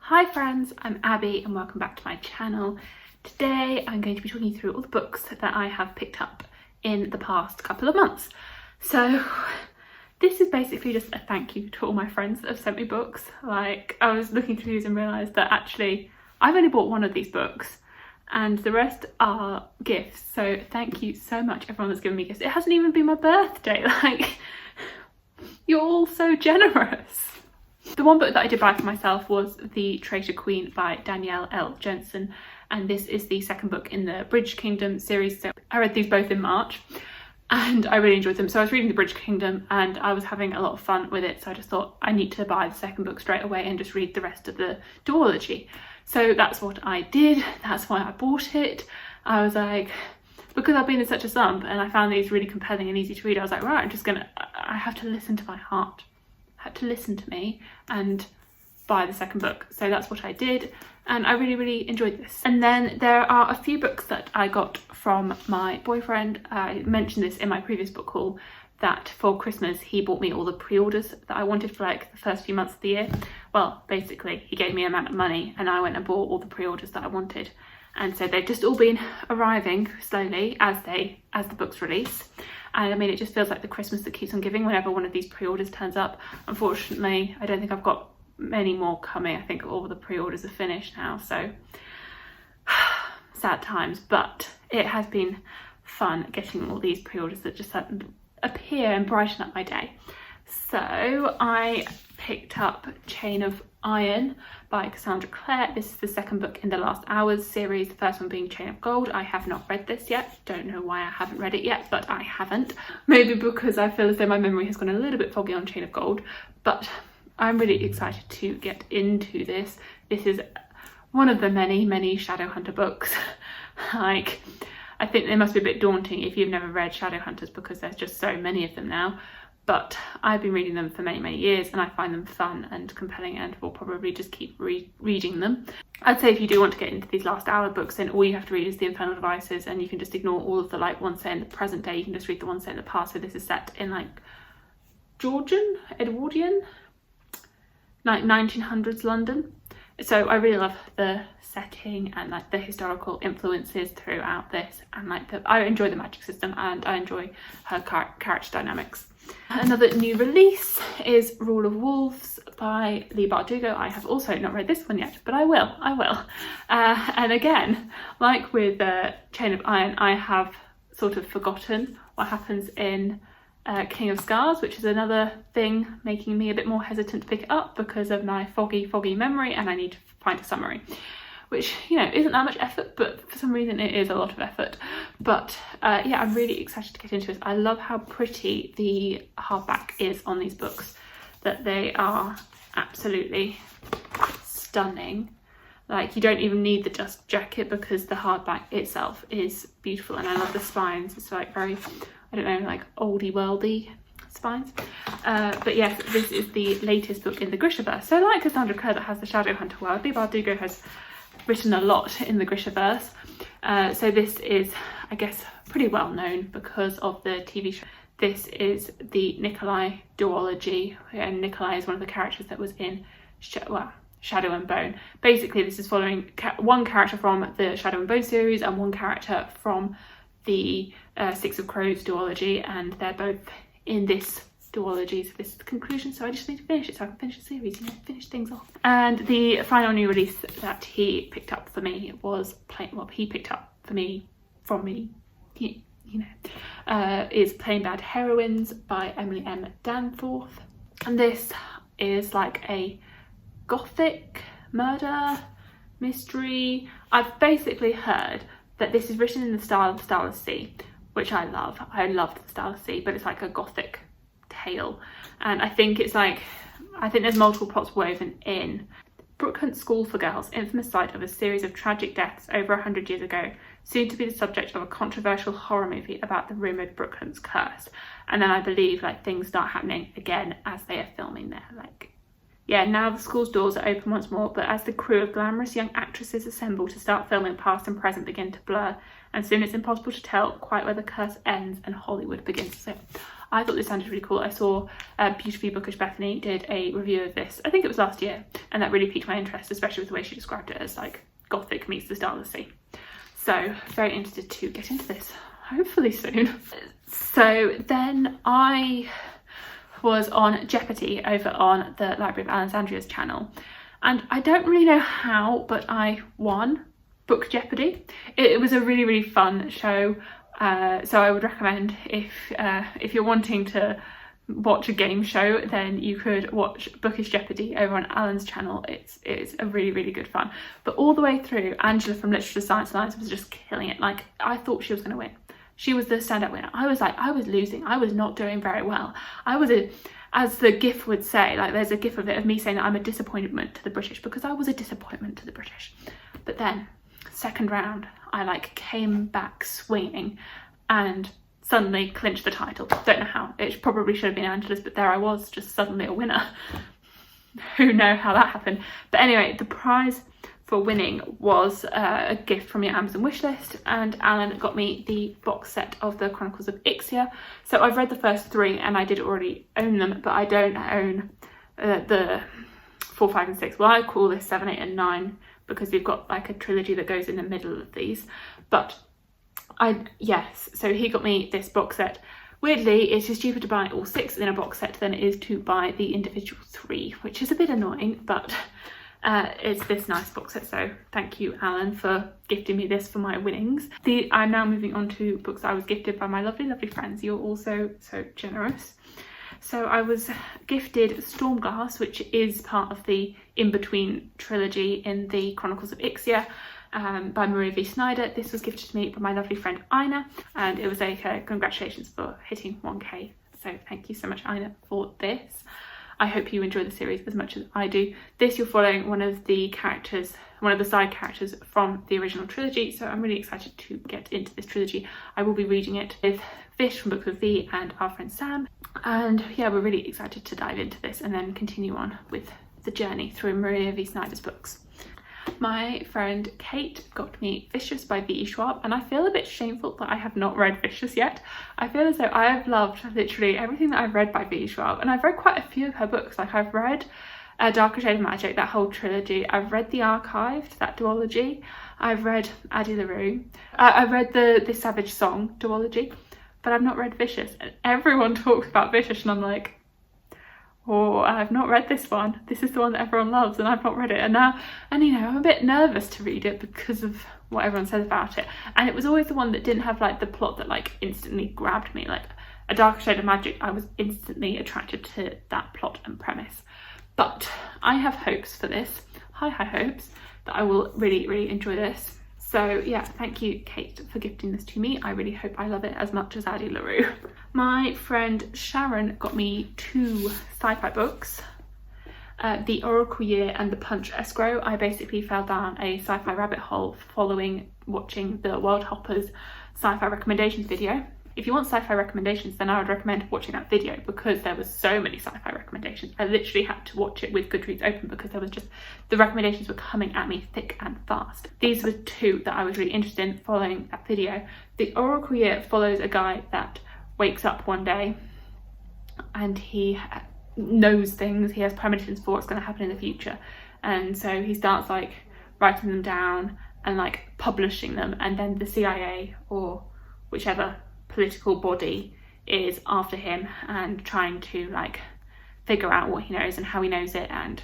Hi friends, I'm Abby and welcome back to my channel. Today I'm going to be talking you through all the books that I have picked up in the past couple of months. So this is basically just a thank you to all my friends that have sent me books. Like, I was looking through these and realised that actually I've only bought one of these books and the rest are gifts. So thank you so much everyone that's given me gifts. It hasn't even been my birthday, like you're all so generous. The one book that I did buy for myself was The Traitor Queen by Danielle L. Jensen, and this is the second book in the Bridge Kingdom series. So I read these both in March and I really enjoyed them. So I was reading the Bridge Kingdom and I was having a lot of fun with it, so I just thought I need to buy the second book straight away and just read the rest of the duology. So that's what I did, that's why I bought it. I was like, because I've been in such a slump and I found these really compelling and easy to read, I was like, right, I have to listen to my heart. Had to listen to me and buy the second book. So that's what I did and I really enjoyed this. And then there are a few books that I got from my boyfriend. I mentioned this in my previous book haul that for Christmas he bought me all the pre-orders that I wanted for like the first few months of the year. Well, basically he gave me an amount of money and I went and bought all the pre-orders that I wanted. And so they've just all been arriving slowly as the books release. And I mean, it just feels like the Christmas that keeps on giving whenever one of these pre-orders turns up. Unfortunately, I don't think I've got many more coming. I think all the pre-orders are finished now, so sad times. But it has been fun getting all these pre-orders that just appear and brighten up my day. So I picked up Chain of Iron by Cassandra Clare. This is the second book in the Last Hours series, the first one being Chain of Gold. I have not read this yet. Don't know why I haven't read it yet, but I haven't. Maybe because I feel as though my memory has gone a little bit foggy on Chain of Gold, but I'm really excited to get into this. This is one of the many Shadowhunter books. Like, I think they must be a bit daunting if you've never read Shadowhunters because there's just so many of them now. But I've been reading them for many years and I find them fun and compelling and will probably just keep reading them. I'd say if you do want to get into these Last Hour books, then all you have to read is the Infernal Devices and you can just ignore all of the like ones set in the present day. You can just read the ones set in the past. So this is set in like Edwardian, like 1900s London. So I really love the setting and like the historical influences throughout this, and like I enjoy the magic system and I enjoy her character dynamics. Another new release is Rule of Wolves by Leigh Bardugo. I have also not read this one yet, but I will. And again, like with Chain of Iron, I have sort of forgotten what happens in King of Scars, which is another thing making me a bit more hesitant to pick it up because of my foggy memory, and I need to find a summary, which, you know, isn't that much effort, but for some reason it is a lot of effort. But yeah, I'm really excited to get into this. I love how pretty the hardback is on these books, that they are absolutely stunning. Like, you don't even need the just jacket because the hardback itself is beautiful, and I love the spines. It's like very, I don't know, like oldie worldy spines. But yes, this is the latest book in the Grishaverse. So like Cassandra Clare that has the Shadowhunter world, Leigh Bardugo has written a lot in the Grishaverse. So this is, I guess, pretty well known because of the TV show. This is the Nikolai duology, and Nikolai is one of the characters that was in Shadow and Bone. Basically, this is following one character from the Shadow and Bone series and one character from the Six of Crows duology, and they're both in this duology. So this is the conclusion, so I just need to finish it so I can finish the series, you know, finish things off. And the final new release that he picked up for me was he picked up for me from me, you know, is Plain Bad Heroines by Emily M. Danforth. And this is like a gothic murder mystery. I've basically heard that this is written in the style of Starless Sea, which I love. I love the Starless Sea, but it's like a gothic tale. And I think there's multiple plots woven in. Brookhunt School for Girls, infamous site of a series of tragic deaths over 100 years ago, soon to be the subject of a controversial horror movie about the rumoured Brookhunt's curse. And then I believe like things start happening again as they are filming there. Like, yeah, now the school's doors are open once more, but as the crew of glamorous young actresses assemble to start filming, past and present begin to blur, and soon it's impossible to tell quite where the curse ends and Hollywood begins. So I thought this sounded really cool. I saw Beautifully Bookish Bethany did a review of this, I think it was last year, and that really piqued my interest, especially with the way she described it as like gothic meets the Stars of the Sea. So very interested to get into this, hopefully soon. So then I was on Jeopardy over on the Library of Alexandria's channel, and I don't really know how, but I won Book Jeopardy. It was a really fun show, so I would recommend if you're wanting to watch a game show, then you could watch Bookish Jeopardy over on Alan's channel. It's a really good fun. But all the way through, Angela from Literature Science Alliance was just killing it. Like, I thought she was going to win. She was the standout winner. I was losing. I was not doing very well. I was as the GIF would say, like there's a GIF of it of me saying that I'm a disappointment to the British, because I was a disappointment to the British. But then second round, I like came back swinging and suddenly clinched the title. Don't know how. It probably should have been Angela's, but there I was, just suddenly a winner. Who know how that happened? But anyway, the prize for winning was a gift from your Amazon wishlist, and Alan got me the box set of the Chronicles of Ixia. So I've read the first 3 and I did already own them, but I don't own the 4, 5 and 6. Well, I call this 7, 8 and 9 because we've got like a trilogy that goes in the middle of these. But so he got me this box set. Weirdly, it's just cheaper to buy all 6 in a box set than it is to buy the individual 3, which is a bit annoying, but it's this nice box set. So thank you, Alan, for gifting me this for my winnings. I'm now moving on to books I was gifted by my lovely friends. You're also so generous. So I was gifted Stormglass, which is part of the In-Between trilogy in the Chronicles of Ixia, by Maria V. Snyder. This was gifted to me by my lovely friend Ina, and it was a congratulations for hitting 1k. So thank you so much, Ina, for this. I hope you enjoy the series as much as I do. This, you're following one of the side characters from the original trilogy, so I'm really excited to get into this trilogy. I will be reading it with Fish from Books with V and our friend Sam, and yeah, we're really excited to dive into this and then continue on with the journey through Maria V. Snyder's books. My friend Kate got me Vicious by V.E. Schwab, and I feel a bit shameful that I have not read Vicious yet. I feel as though I have loved literally everything that I've read by V.E. Schwab, and I've read quite a few of her books. Like, I've read A Darker Shade of Magic, that whole trilogy. I've read The Archived, that duology. I've read Addie LaRue. I've read the Savage Song duology, but I've not read Vicious. And everyone talks about Vicious, and I'm like, oh, I've not read this one. This is the one that everyone loves, and I've not read it. And now, you know, I'm a bit nervous to read it because of what everyone says about it. And it was always the one that didn't have like the plot that like instantly grabbed me. Like A Darker Shade of Magic, I was instantly attracted to that plot and premise. But I have hopes for this, high hopes, that I will really enjoy this. So yeah, thank you, Kate, for gifting this to me. I really hope I love it as much as Addie LaRue. My friend Sharon got me 2 sci-fi books, The Oracle Year and The Punch Escrow. I basically fell down a sci-fi rabbit hole following watching the World Hoppers sci-fi recommendations video. If you want sci-fi recommendations, then I would recommend watching that video, because there was so many sci-fi recommendations. I literally had to watch it with Goodreads open because there was just, the recommendations were coming at me thick and fast. These were 2 that I was really interested in following that video. The Oracle Year follows a guy that wakes up one day and he knows things, he has premonitions for what's going to happen in the future, and so he starts like writing them down and like publishing them, and then the CIA or whichever political body is after him and trying to like figure out what he knows and how he knows it and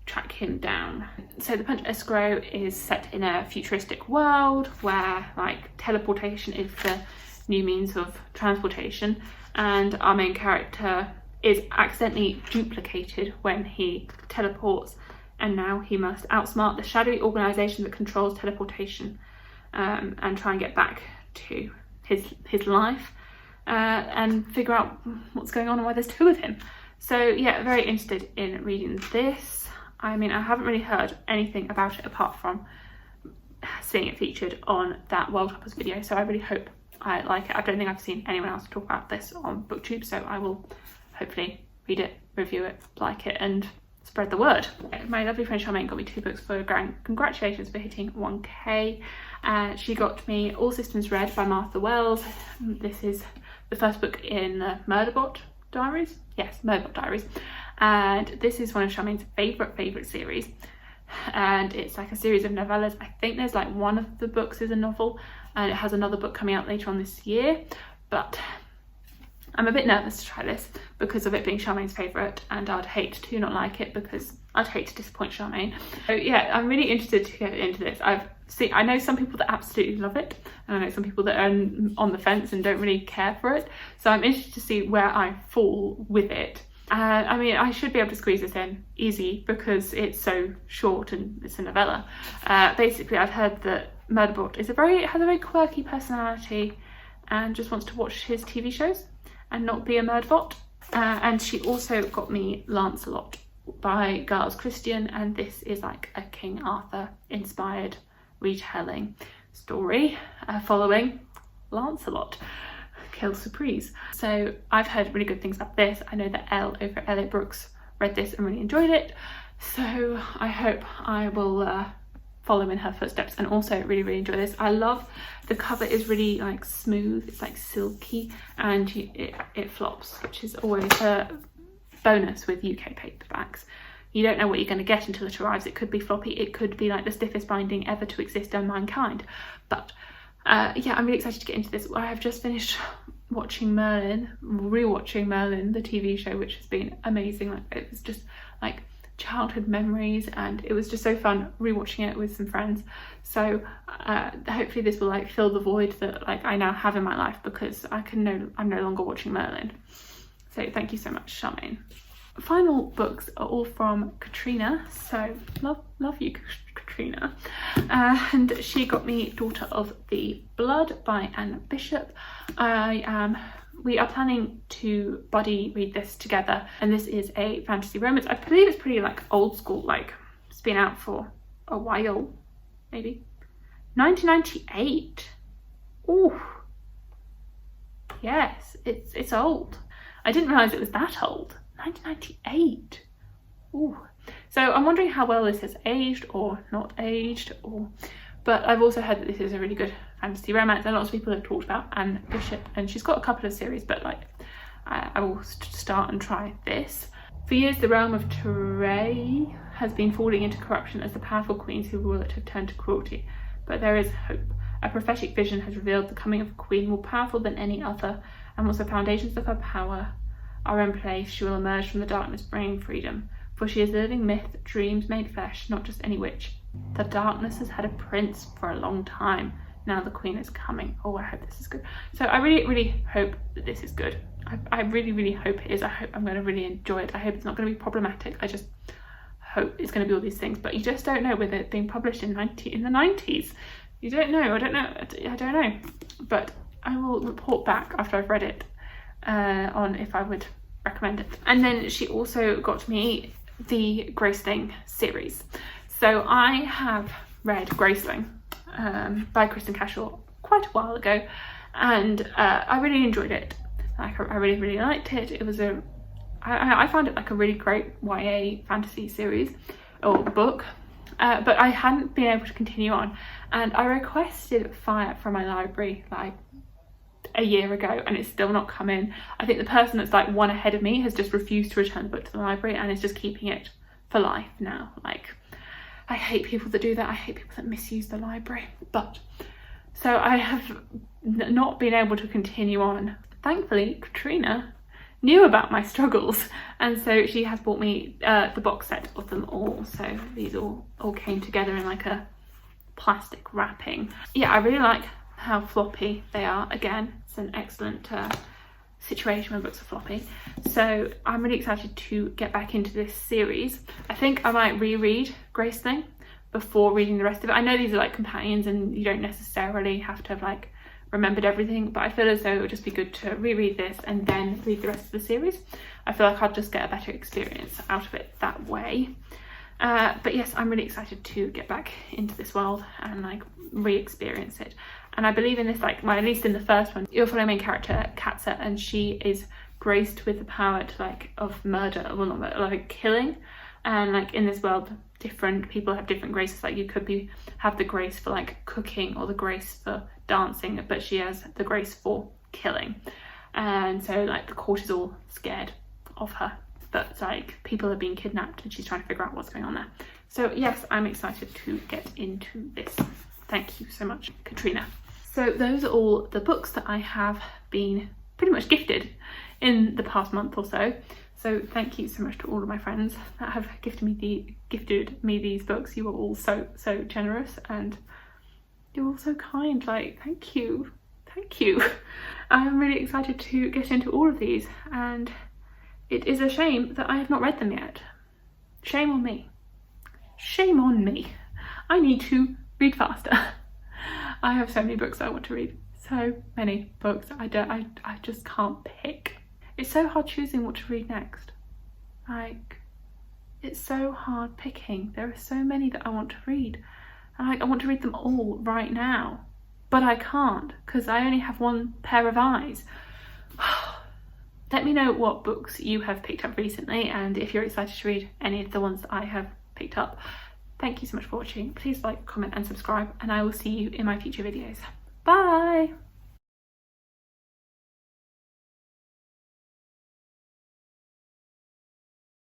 track him down. So The Punch Escrow is set in a futuristic world where like teleportation is the new means of transportation, and our main character is accidentally duplicated when he teleports, and now he must outsmart the shadowy organisation that controls teleportation, and try and get back to his life, and figure out what's going on and why there's 2 of him. So yeah, very interested in reading this. I mean, I haven't really heard anything about it apart from seeing it featured on that World Hoppers video, so I really hope I like it. I don't think I've seen anyone else talk about this on BookTube, so I will hopefully read it, review it, like it, and spread the word. My lovely friend Charmaine got me 2 books for congratulations for hitting 1k. She got me All Systems Red by Martha Wells. This is the first book in the Murderbot Diaries. Yes, Murderbot Diaries. And this is one of Charmaine's favourite series. And it's like a series of novellas. I think there's like one of the books is a novel, and it has another book coming out later on this year. But I'm a bit nervous to try this because of it being Charmaine's favourite, and I'd hate to not like it because I'd hate to disappoint Charmaine. So yeah, I'm really interested to get into this. I know some people that absolutely love it, and I know some people that are on the fence and don't really care for it. So I'm interested to see where I fall with it. I mean, I should be able to squeeze this in easy because it's so short and it's a novella. Basically, I've heard that Murderbot has a very quirky personality and just wants to watch his TV shows and not be a Murderbot. And she also got me Lancelot by Giles Christian, and this is like a King Arthur inspired retelling story following Lancelot. Kill Surprise. So I've heard really good things about this. I know that Elle over at Elliot Brooks read this and really enjoyed it, so I hope I will follow in her footsteps and also really enjoy this. I love the cover is really like smooth, it's like silky, and it flops, which is always a bonus with UK paperbacks. You don't know what you're going to get until it arrives. It could be floppy, it could be like the stiffest binding ever to exist on mankind. But yeah, I'm really excited to get into this. I have just finished watching rewatching Merlin, the TV show, which has been amazing. Like, it was just like childhood memories, and it was just so fun rewatching it with some friends. So hopefully this will like fill the void that like I now have in my life, because I'm no longer watching Merlin. So thank you so much, Charmaine. Final books are all from Katrina, so love you, Katrina. And she got me Daughter of the Blood by Anne Bishop. We are planning to buddy read this together, and this is a fantasy romance. I believe it's pretty like old school, like it's been out for a while, maybe 1998. Oh yes, it's old. I didn't realise it was that old. 1998. Ooh. So I'm wondering how well this has aged or not aged, but I've also heard that this is a really good fantasy romance, and lots of people have talked about Anne Bishop, and she's got a couple of series, but like I will start and try this. For years the realm of Tray has been falling into corruption as the powerful queens who rule it have turned to cruelty, but there is hope. A prophetic vision has revealed the coming of a queen more powerful than any other, and once the foundations of her power are in place, she will emerge from the darkness bringing freedom, for she is a living myth, dreams made flesh, not just any witch. The darkness has had a prince for a long time. Now the queen is coming. Oh, I hope this is good. So I really hope that this is good. I really hope it is. I hope I'm going to really enjoy it. I hope it's not going to be problematic. I just hope it's going to be all these things, but you just don't know with it being published in the 90s. You don't know. I don't know, but I will report back after I've read it on if I would recommend it. And then she also got me the Graceling series. So I have read Graceling by Kristen Cashel quite a while ago, and I really enjoyed it. Like I really liked it. It was I found it like a really great YA fantasy series or book, but I hadn't been able to continue on, and I requested Fire from my library like a year ago, and it's still not come in. I think the person that's like one ahead of me has just refused to return the book to the library and is just keeping it for life now. Like, I hate people that do that. I hate people that misuse the library. But so I have not been able to continue on. Thankfully, Katrina knew about my struggles, and so she has bought me the box set of them all. So these all came together in like a plastic wrapping. Yeah, I really like how floppy they are. Again, it's an excellent situation when books are floppy. So I'm really excited to get back into this series. I think I might reread Graceling before reading the rest of it. I know these are like companions and you don't necessarily have to have like remembered everything, but I feel as though it would just be good to reread this and then read the rest of the series. I feel like I'll just get a better experience out of it that way. But yes, I'm really excited to get back into this world and like re-experience it. And I believe in this, like, well, at least in the first one, you'll follow main character Katza, and she is graced with the power to like of murder, well not murder, like killing. And like in this world, different people have different graces. Like you could have the grace for like cooking or the grace for dancing, but she has the grace for killing. and so like the court is all scared of her, but like people are being kidnapped and she's trying to figure out what's going on there. So yes, I'm excited to get into this. Thank you so much, Katrina. So those are all the books that I have been pretty much gifted in the past month or so. So thank you so much to all of my friends that have gifted me these books. You are all so generous, and you're all so kind. Like, thank you. I'm really excited to get into all of these, and it is a shame that I have not read them yet. Shame on me. Shame on me. I need to read faster. I have so many books I want to read. So many books. I just can't pick. It's so hard choosing what to read next. Like, it's so hard picking. There are so many that I want to read. And I want to read them all right now. But I can't, because I only have one pair of eyes. Let me know what books you have picked up recently, and if you're excited to read any of the ones that I have picked up. Thank you so much for watching. Please like, comment and subscribe, and I will see you in my future videos. Bye!